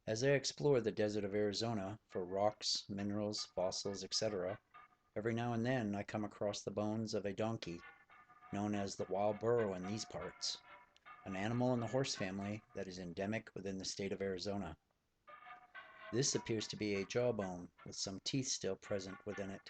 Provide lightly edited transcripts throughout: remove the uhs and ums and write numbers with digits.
As I explore the desert of Arizona for rocks, minerals, fossils, etc., every now and then I come across the bones of a donkey, known as the wild burro in these parts, an animal in the horse family that is endemic within the state of Arizona. This appears to be a jawbone with some teeth still present within it.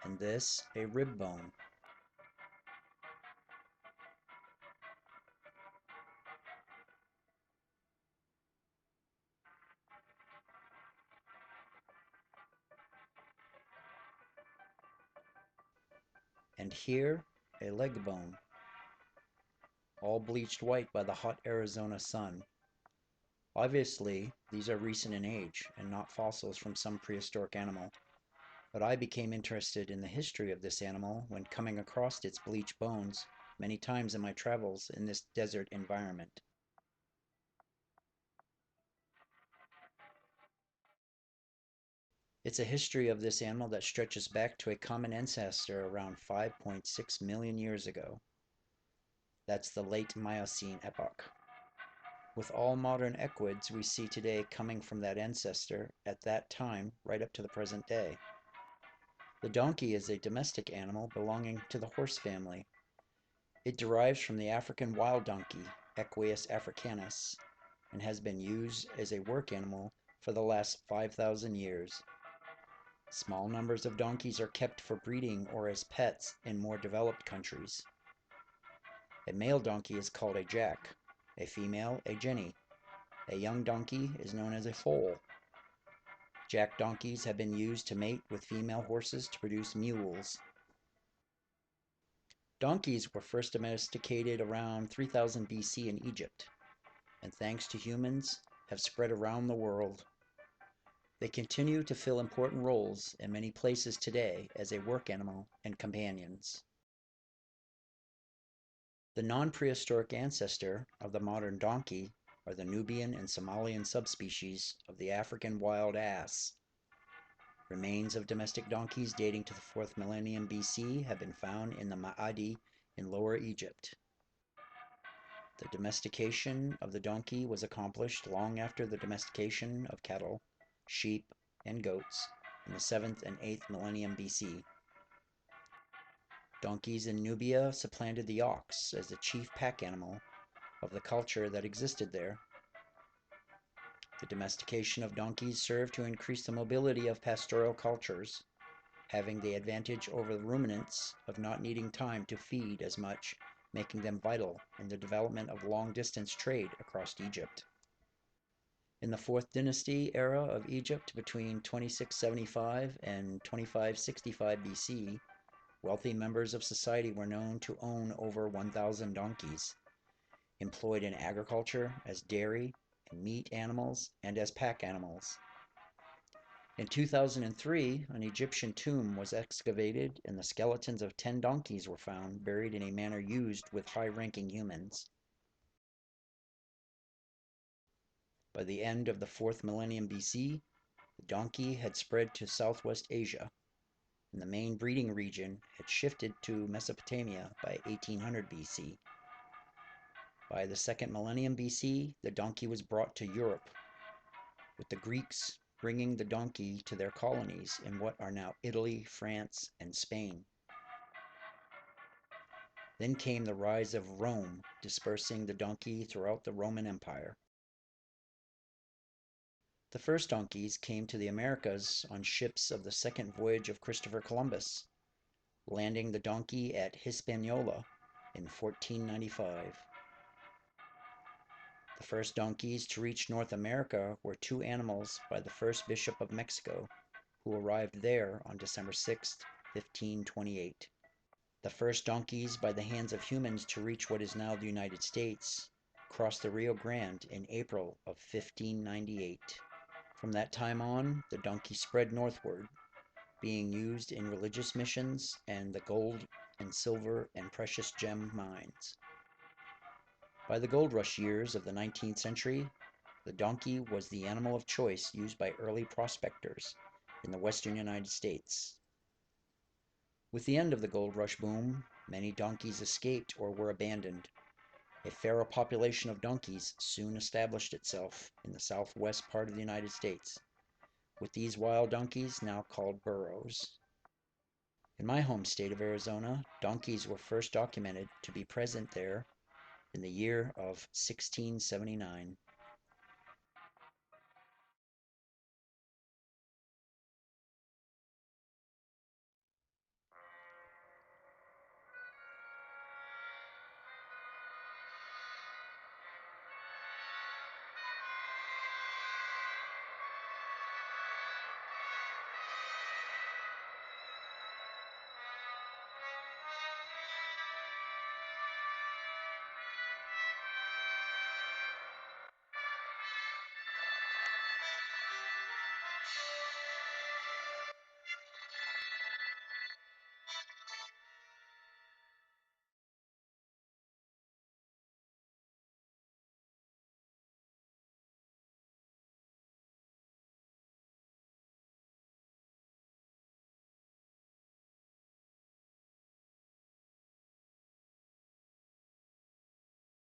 And this, a rib bone. And here, a leg bone, all bleached white by the hot Arizona sun. Obviously, these are recent in age and not fossils from some prehistoric animal, but I became interested in the history of this animal when coming across its bleached bones many times in my travels in this desert environment. It's a history of this animal that stretches back to a common ancestor around 5.6 million years ago. That's the late Miocene epoch. With all modern equids we see today coming from that ancestor at that time right up to the present day. The donkey is a domestic animal belonging to the horse family. It derives from the African wild donkey, Equus africanus, and has been used as a work animal for the last 5,000 years. Small numbers of donkeys are kept for breeding or as pets in more developed countries. A male donkey is called a jack, a female a jenny. A young donkey is known as a foal. Jack donkeys have been used to mate with female horses to produce mules. Donkeys were first domesticated around 3000 BC in Egypt, and thanks to humans, have spread around the world. They continue to fill important roles in many places today as a work animal and companions. The non-prehistoric ancestor of the modern donkey are the Nubian and Somalian subspecies of the African wild ass. Remains of domestic donkeys dating to the 4th millennium BC have been found in the Ma'adi in Lower Egypt. The domestication of the donkey was accomplished long after the domestication of cattle, sheep, and goats in the 7th and 8th millennium BC. Donkeys in Nubia supplanted the ox as the chief pack animal of the culture that existed there. The domestication of donkeys served to increase the mobility of pastoral cultures, having the advantage over the ruminants of not needing time to feed as much, making them vital in the development of long-distance trade across Egypt. In the 4th dynasty era of Egypt between 2675 and 2565 BC, wealthy members of society were known to own over 1,000 donkeys, employed in agriculture, as dairy and meat animals, and as pack animals. In 2003, an Egyptian tomb was excavated and the skeletons of 10 donkeys were found buried in a manner used with high-ranking humans. By the end of the 4th millennium BC, the donkey had spread to Southwest Asia, and the main breeding region had shifted to Mesopotamia by 1800 BC. By the 2nd millennium BC, the donkey was brought to Europe, with the Greeks bringing the donkey to their colonies in what are now Italy, France, and Spain. Then came the rise of Rome, dispersing the donkey throughout the Roman Empire. The first donkeys came to the Americas on ships of the second voyage of Christopher Columbus, landing the donkey at Hispaniola in 1495. The first donkeys to reach North America were 2 animals by the first Bishop of Mexico, who arrived there on December 6, 1528. The first donkeys by the hands of humans to reach what is now the United States crossed the Rio Grande in April of 1598. From that time on, the donkey spread northward, being used in religious missions and the gold and silver and precious gem mines. By the gold rush years of the 19th century, the donkey was the animal of choice used by early prospectors in the western United States. With the end of the gold rush boom, many donkeys escaped or were abandoned. A feral population of donkeys soon established itself in the southwest part of the United States, with these wild donkeys now called burros. In my home state of Arizona, donkeys were first documented to be present there in the year of 1679.